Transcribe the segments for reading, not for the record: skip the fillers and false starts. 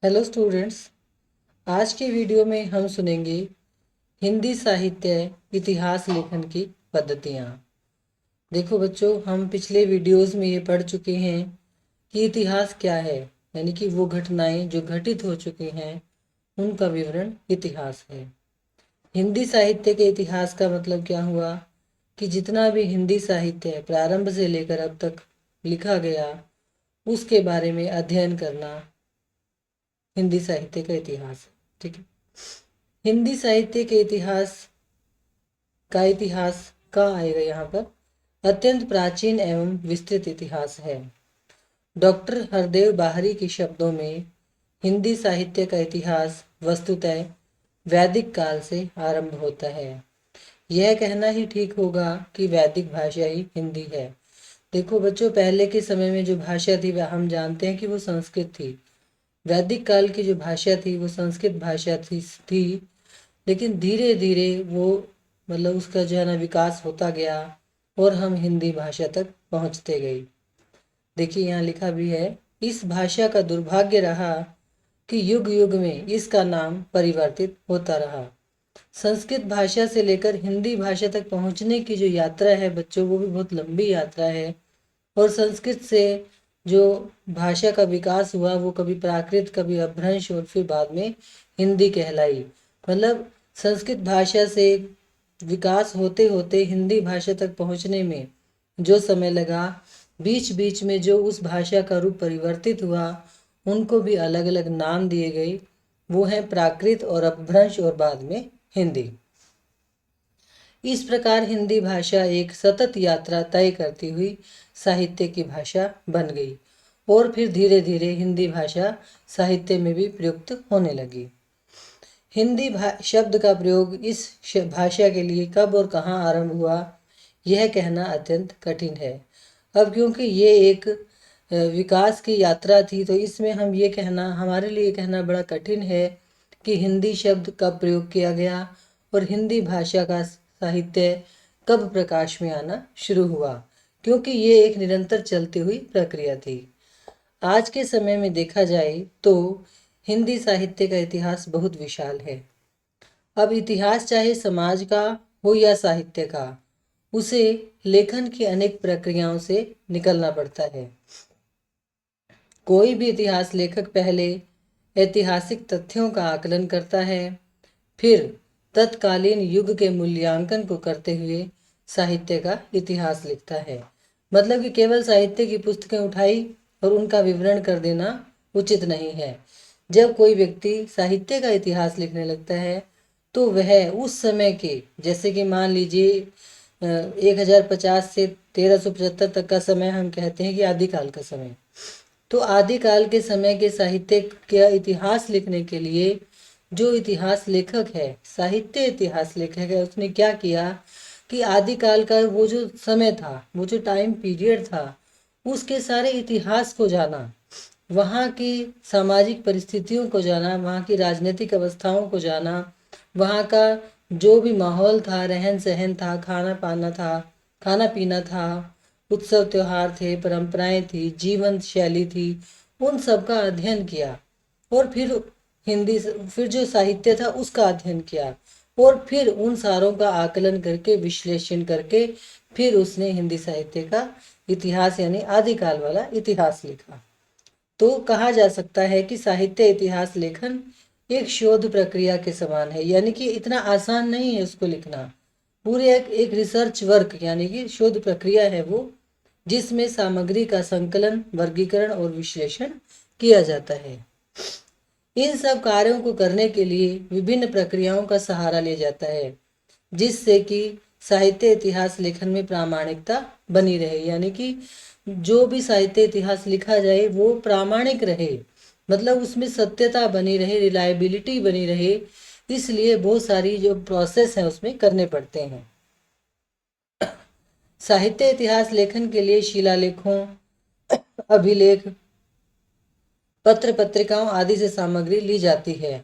Hello students. आज के video में हम सुनेंगे हिंदी साहित्य इतिहास लेखन की पद्धतियाँ। देखो बच्चों, हम पिछले वीडियोस में ये पढ़ चुके हैं कि इतिहास क्या है, यानी कि वो घटनाएं जो घटित हो चुकी हैं उनका विवरण इतिहास है। हिंदी साहित्य के इतिहास का मतलब क्या हुआ कि जितना भी हिंदी साहित्य है प्रारंभ से लेकर अब तक लिखा गया उसके बारे में अध्ययन करना हिंदी साहित्य का इतिहास है। ठीक है। हिंदी साहित्य के इतिहास का आएगा यहाँ पर अत्यंत प्राचीन एवं विस्तृत इतिहास है। डॉक्टर हरदेव बाहरी के शब्दों में हिंदी साहित्य का इतिहास वस्तुतः वैदिक काल से आरंभ होता है। यह कहना ही ठीक होगा कि वैदिक भाषा ही हिंदी है। देखो बच्चों, पहले के समय में जो भाषा थी वह हम जानते हैं कि वो संस्कृत थी। वैदिक काल की जो भाषा थी वो संस्कृत भाषा थी, लेकिन धीरे धीरे वो उसका जो है ना विकास होता गया और हम हिंदी भाषा तक पहुंचते गए। देखिए यहाँ लिखा भी है, इस भाषा का दुर्भाग्य रहा कि युग युग में इसका नाम परिवर्तित होता रहा। संस्कृत भाषा से लेकर हिंदी भाषा तक पहुंचने की जो यात्रा है बच्चों, वो भी बहुत लंबी यात्रा है। और संस्कृत से जो भाषा का विकास हुआ वो कभी प्राकृत, कभी अपभ्रंश और फिर बाद में हिंदी कहलाई। संस्कृत भाषा से विकास होते होते हिंदी भाषा तक पहुंचने में जो समय लगा, बीच बीच में जो उस भाषा का रूप परिवर्तित हुआ उनको भी अलग अलग नाम दिए गए। वो हैं प्राकृत और अपभ्रंश और बाद में हिंदी। इस प्रकार हिंदी भाषा एक सतत यात्रा तय करती हुई साहित्य की भाषा बन गई और फिर धीरे धीरे हिंदी भाषा साहित्य में भी प्रयुक्त होने लगी। हिंदी शब्द का प्रयोग इस भाषा के लिए कब और कहाँ आरंभ हुआ यह कहना अत्यंत कठिन है। अब क्योंकि ये एक विकास की यात्रा थी तो इसमें हम ये कहना, हमारे लिए कहना बड़ा कठिन है कि हिंदी शब्द कब प्रयोग किया गया और हिंदी भाषा का साहित्य कब प्रकाश में आना शुरू हुआ, क्योंकि ये एक निरंतर चलती हुई प्रक्रिया थी। आज के समय में देखा जाए तो हिंदी साहित्य का इतिहास बहुत विशाल है। अब इतिहास चाहे समाज का हो या साहित्य का, उसे लेखन की अनेक प्रक्रियाओं से निकलना पड़ता है। कोई भी इतिहास लेखक पहले ऐतिहासिक तथ्यों का आकलन करता है, फिर तत्कालीन युग के मूल्यांकन को करते हुए साहित्य का इतिहास लिखता है। मतलब कि केवल साहित्य की पुस्तकें उठाई और उनका विवरण कर देना उचित नहीं है। जब कोई व्यक्ति साहित्य का इतिहास लिखने लगता है तो वह उस समय के, जैसे कि मान लीजिए 1050 से 1375 तक का समय हम कहते हैं कि आदिकाल का समय। तो आदिकाल के समय के साहित्य का इतिहास लिखने के लिए जो इतिहास लेखक है, साहित्य इतिहास लेखक है, उसने क्या किया कि आदिकाल का वो जो समय था, वो जो टाइम पीरियड था, उसके सारे इतिहास को जाना, वहाँ की सामाजिक परिस्थितियों को जाना, वहाँ की राजनीतिक अवस्थाओं को जाना, वहाँ का जो भी माहौल था, रहन सहन था, खाना पीना था, उत्सव त्योहार थे, परंपराएं थी, जीवन शैली थी, उन सब का अध्ययन किया और फिर जो साहित्य था उसका अध्ययन किया और फिर उन सारों का आकलन करके, विश्लेषण करके फिर उसने हिंदी साहित्य का इतिहास यानी आदिकाल वाला इतिहास लिखा। तो कहा जा सकता है कि साहित्य इतिहास लेखन एक शोध प्रक्रिया के समान है, यानी कि इतना आसान नहीं है उसको लिखना। पूरे एक रिसर्च वर्क यानी कि शोध प्रक्रिया है वो, जिसमें सामग्री का संकलन, वर्गीकरण और विश्लेषण किया जाता है। इन सब कार्यों को करने के लिए विभिन्न प्रक्रियाओं का सहारा लिया जाता है, जिससे कि साहित्य इतिहास लेखन में प्रामाणिकता बनी रहे, यानी कि जो भी साहित्य इतिहास लिखा जाए वो प्रामाणिक रहे, मतलब उसमें सत्यता बनी रहे, रिलायबिलिटी बनी रहे। इसलिए बहुत सारी जो प्रोसेस है उसमें करने पड़ते हैं। साहित्य इतिहास लेखन के लिए शिलालेखों, अभिलेख, पत्र पत्रिकाओं आदि से सामग्री ली जाती है।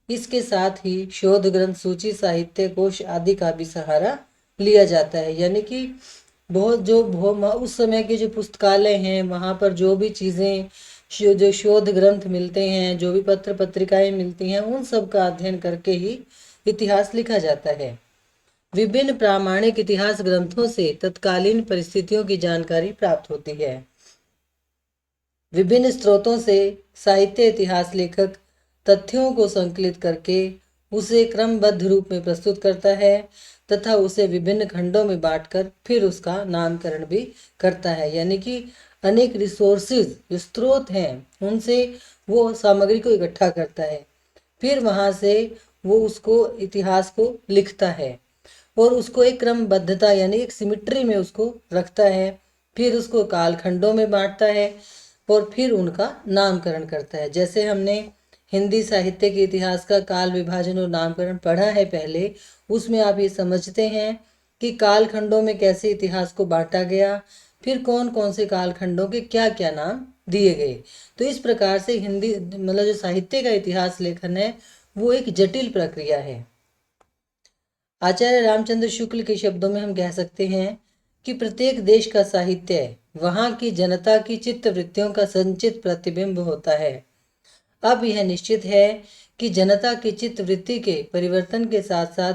इसके साथ ही शोध ग्रंथ, सूची, साहित्य कोश आदि का भी सहारा लिया जाता है, यानी कि उस समय के जो पुस्तकालय हैं वहाँ पर जो भी चीज़ें जो शोध ग्रंथ मिलते हैं, जो भी पत्र पत्रिकाएं मिलती हैं, उन सब का अध्ययन करके ही इतिहास लिखा जाता है। विभिन्न प्रामाणिक इतिहास ग्रंथों से तत्कालीन परिस्थितियों की जानकारी प्राप्त होती है। विभिन्न स्रोतों से साहित्य इतिहास लेखक तथ्यों को संकलित करके उसे क्रमबद्ध रूप में प्रस्तुत करता है तथा उसे विभिन्न खंडों में बांटकर फिर उसका नामकरण भी करता है। यानी कि अनेक रिसोर्सेज जो स्रोत हैं उनसे वो सामग्री को इकट्ठा करता है, फिर वहाँ से वो उसको इतिहास को लिखता है और उसको एक क्रमबद्धता यानी एक सिमिट्री में उसको रखता है, फिर उसको कालखंडों में बांटता है और फिर उनका नामकरण करता है। जैसे हमने हिंदी साहित्य के इतिहास का काल विभाजन और नामकरण पढ़ा है पहले, उसमें आप ये समझते हैं कि कालखंडों में कैसे इतिहास को बांटा गया, फिर कौन कौन से कालखंडों के क्या क्या नाम दिए गए। तो इस प्रकार से हिंदी मतलब जो साहित्य का इतिहास लेखन है वो एक जटिल प्रक्रिया है। आचार्य रामचंद्र शुक्ल के शब्दों में हम कह सकते हैं कि प्रत्येक देश का साहित्य वहाँ की जनता की चित्तवृत्तियों का संचित प्रतिबिंब होता है। अब यह निश्चित है कि जनता की चित्तवृत्ति के परिवर्तन के साथ साथ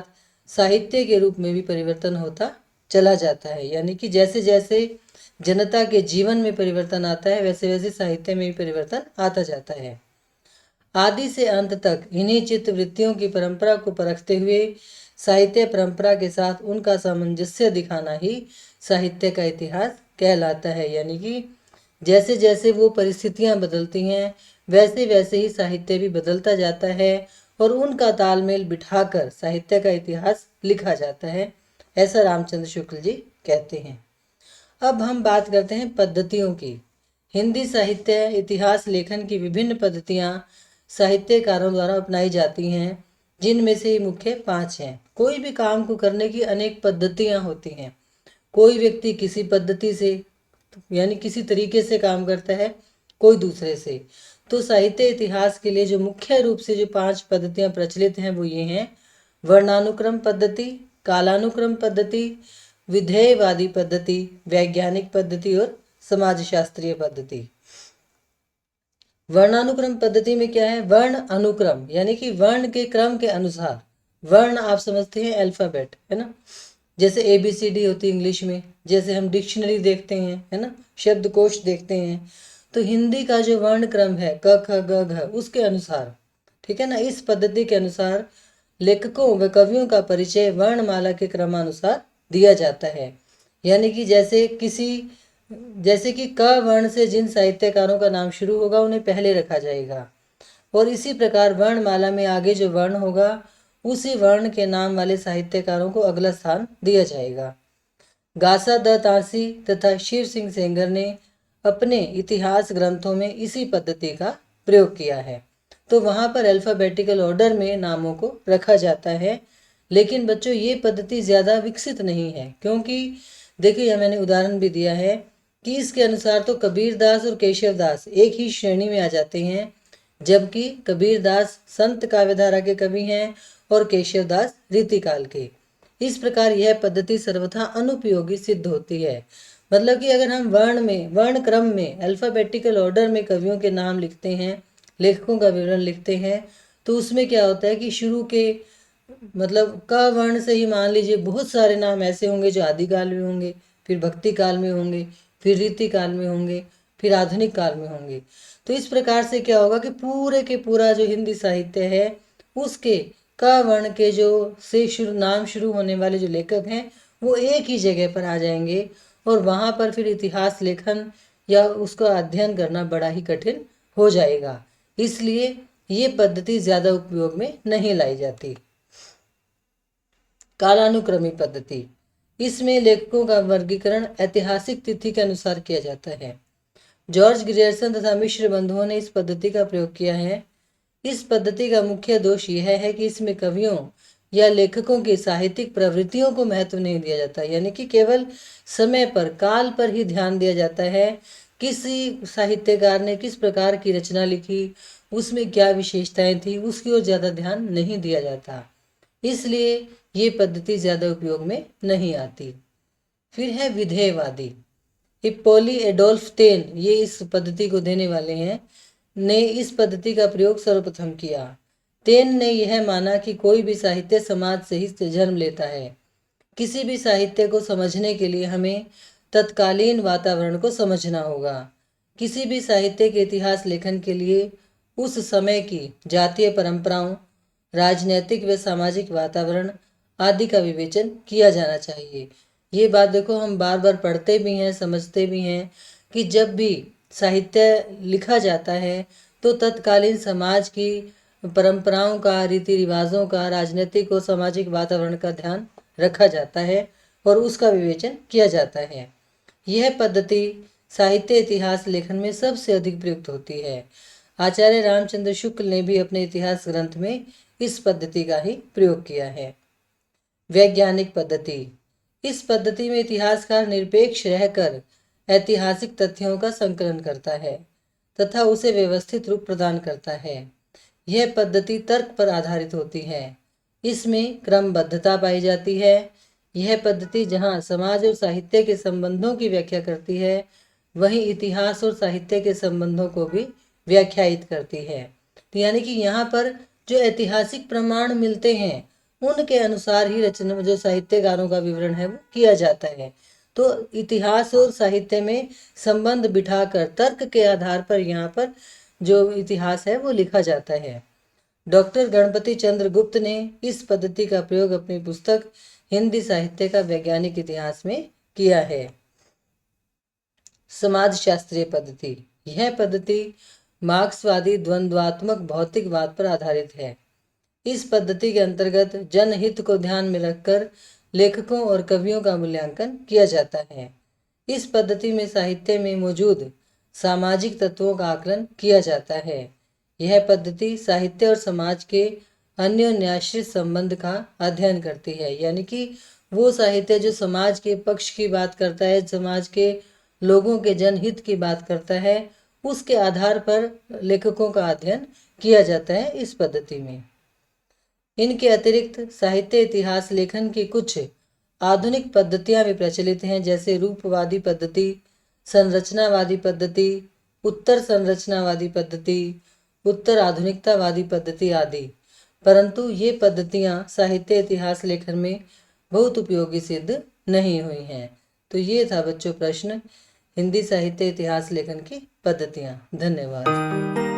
साहित्य के रूप में भी परिवर्तन होता चला जाता है। यानी कि जैसे जैसे जनता के जीवन में परिवर्तन आता है वैसे वैसे साहित्य में भी परिवर्तन आता जाता है। आदि से अंत तक इन्हीं चित्तवृत्तियों की परंपरा को परखते हुए साहित्य परंपरा के साथ उनका सामंजस्य दिखाना ही साहित्य का इतिहास कहलाता है। यानी कि जैसे जैसे वो परिस्थितियां बदलती हैं वैसे वैसे ही साहित्य भी बदलता जाता है और उनका तालमेल बिठाकर साहित्य का इतिहास लिखा जाता है, ऐसा रामचंद्र शुक्ल जी कहते हैं। अब हम बात करते हैं पद्धतियों की। हिंदी साहित्य इतिहास लेखन की विभिन्न पद्धतियां साहित्यकारों द्वारा अपनाई जाती हैं, जिनमें से मुख्य 5 हैं। कोई भी काम को करने की अनेक पद्धतियां होती हैं। कोई व्यक्ति किसी पद्धति से यानी किसी तरीके से काम करता है, कोई दूसरे से। तो साहित्य इतिहास के लिए जो मुख्य रूप से जो 5 पद्धतियां प्रचलित हैं वो ये हैं: वर्णानुक्रम पद्धति, कालानुक्रम पद्धति, विधेयवादी पद्धति, वैज्ञानिक पद्धति और समाजशास्त्रीय पद्धति। वर्णानुक्रम पद्धति में क्या है? वर्ण अनुक्रम यानी कि वर्ण के क्रम के अनुसार। वर्ण आप समझते हैं अल्फाबेट, है ना, जैसे ABCD होती है इंग्लिश में, जैसे हम डिक्शनरी देखते हैं, है ना, शब्दकोश देखते हैं। तो हिंदी का जो वर्ण क्रम है क ख ग घ उसके अनुसार, ठीक है ना, इस पद्धति के अनुसार लेखकों व कवियों का परिचय वर्णमाला के क्रमानुसार दिया जाता है। यानी कि जैसे कि क वर्ण से जिन साहित्यकारों का नाम शुरू होगा उन्हें पहले रखा जाएगा और इसी प्रकार वर्णमाला में आगे जो वर्ण होगा उसी वर्ण के नाम वाले साहित्यकारों को अगला स्थान दिया जाएगा। गासा द तांसी तथा शिव सिंह सेंगर ने अपने इतिहास ग्रंथों में इसी पद्धति का प्रयोग किया है। तो वहाँ पर अल्फाबेटिकल ऑर्डर में नामों को रखा जाता है, लेकिन बच्चों ये पद्धति ज़्यादा विकसित नहीं है, क्योंकि देखिए यह मैंने उदाहरण भी दिया है कि इसके अनुसार तो कबीरदास और केशवदास एक ही श्रेणी में आ जाते हैं, जबकि कबीरदास संत काव्यधारा के कवि हैं और केशवदास रीतिकाल के। इस प्रकार यह पद्धति सर्वथा अनुपयोगी सिद्ध होती है। मतलब कि अगर हम वर्ण क्रम में अल्फाबेटिकल ऑर्डर में कवियों के नाम लिखते हैं, लेखकों का विवरण लिखते हैं, तो उसमें क्या होता है कि शुरू के मतलब क वर्ण से ही मान लीजिए बहुत सारे नाम ऐसे होंगे जो आदिकाल में होंगे, फिर भक्ति काल में होंगे, फिर रीति काल में होंगे, फिर आधुनिक काल में होंगे। तो इस प्रकार से क्या होगा कि पूरे के पूरा जो हिंदी साहित्य है उसके क वर्ण के नाम शुरू होने वाले जो लेखक हैं वो एक ही जगह पर आ जाएंगे और वहाँ पर फिर इतिहास लेखन या उसका अध्ययन करना बड़ा ही कठिन हो जाएगा। इसलिए ये पद्धति ज़्यादा उपयोग में नहीं लाई जाती। कालानुक्रमी पद्धति, इसमें लेखकों का वर्गीकरण ऐतिहासिक तिथि के अनुसार किया जाता है। जॉर्ज ग्रियर्सन तथा मिश्र बंधुओं ने इस पद्धति का प्रयोग किया है। इस पद्धति का मुख्य दोष यह है कि इसमें कवियों या लेखकों की साहित्यिक प्रवृत्तियों को महत्व नहीं दिया जाता, यानी कि केवल समय पर, काल पर ही ध्यान दिया जाता है। किसी साहित्यकार ने किस प्रकार की रचना लिखी, उसमें क्या विशेषताएं थी, उसकी ओर ज़्यादा ध्यान नहीं दिया जाता। इसलिए ये पद्धति ज़्यादा उपयोग में नहीं आती। फिर है विधेयवादी। हिप्पोली एडोल्फ टेन, ये इस पद्धति को देने वाले हैं, ने इस पद्धति का प्रयोग सर्वप्रथम किया। टेन ने यह माना कि कोई भी साहित्य समाज से ही जन्म लेता है। किसी भी साहित्य को समझने के लिए हमें तत्कालीन वातावरण को समझना होगा। किसी भी साहित्य के इतिहास लेखन के लिए उस समय की जातीय परंपराओं, राजनैतिक व सामाजिक वातावरण आदि का विवेचन किया जाना चाहिए। ये बात देखो हम बार बार पढ़ते भी हैं, समझते भी हैं कि जब भी साहित्य लिखा जाता है तो तत्कालीन समाज की परंपराओं का, रीति रिवाजों का, राजनीतिक और सामाजिक वातावरण का ध्यान रखा जाता है और उसका विवेचन किया जाता है। यह पद्धति साहित्य इतिहास लेखन में सबसे अधिक प्रयुक्त होती है। आचार्य रामचंद्र शुक्ल ने भी अपने इतिहास ग्रंथ में इस पद्धति का ही प्रयोग किया है। वैज्ञानिक पद्धति, इस पद्धति में इतिहासकार निरपेक्ष रहकर ऐतिहासिक तथ्यों का संकलन करता है तथा उसे व्यवस्थित रूप प्रदान करता है। यह पद्धति तर्क पर आधारित होती है। इसमें क्रमबद्धता पाई जाती है। यह पद्धति जहाँ समाज और साहित्य के संबंधों की व्याख्या करती है, वहीं इतिहास और साहित्य के संबंधों को भी व्याख्यायित करती है। तो यानी कि यहाँ पर जो ऐतिहासिक प्रमाण मिलते हैं उनके अनुसार ही रचना, जो साहित्यकारों का विवरण है वो किया जाता है। तो इतिहास और साहित्य में संबंध बिठाकर तर्क के आधार पर यहाँ पर जो इतिहास है वो लिखा जाता है। डॉक्टर गणपति चंद्र गुप्त ने इस पद्धति का प्रयोग अपनी पुस्तक हिंदी साहित्य का वैज्ञानिक इतिहास में किया है। समाज शास्त्रीय पद्धति, यह पद्धति मार्क्सवादी द्वंद्वात्मक भौतिकवाद पर आधारित है। इस पद्धति के अंतर्गत जनहित को ध्यान में रखकर लेखकों और कवियों का मूल्यांकन किया जाता है। इस पद्धति में साहित्य में मौजूद सामाजिक तत्वों का आकलन किया जाता है। यह पद्धति साहित्य और समाज के अन्योन्याश्रित संबंध का अध्ययन करती है, यानी कि वो साहित्य जो समाज के पक्ष की बात करता है, समाज के लोगों के जनहित की बात करता है, उसके आधार पर लेखकों का अध्ययन किया जाता है इस पद्धति में। इनके अतिरिक्त साहित्य इतिहास लेखन की कुछ आधुनिक पद्धतियां भी प्रचलित हैं, जैसे रूपवादी पद्धति, संरचनावादी पद्धति, उत्तर संरचनावादी पद्धति, उत्तर आधुनिकतावादी पद्धति आदि। परंतु ये पद्धतियां साहित्य इतिहास लेखन में बहुत उपयोगी सिद्ध नहीं हुई हैं। तो ये था बच्चों प्रश्न, हिंदी साहित्य इतिहास लेखन की पद्धतियां। धन्यवाद।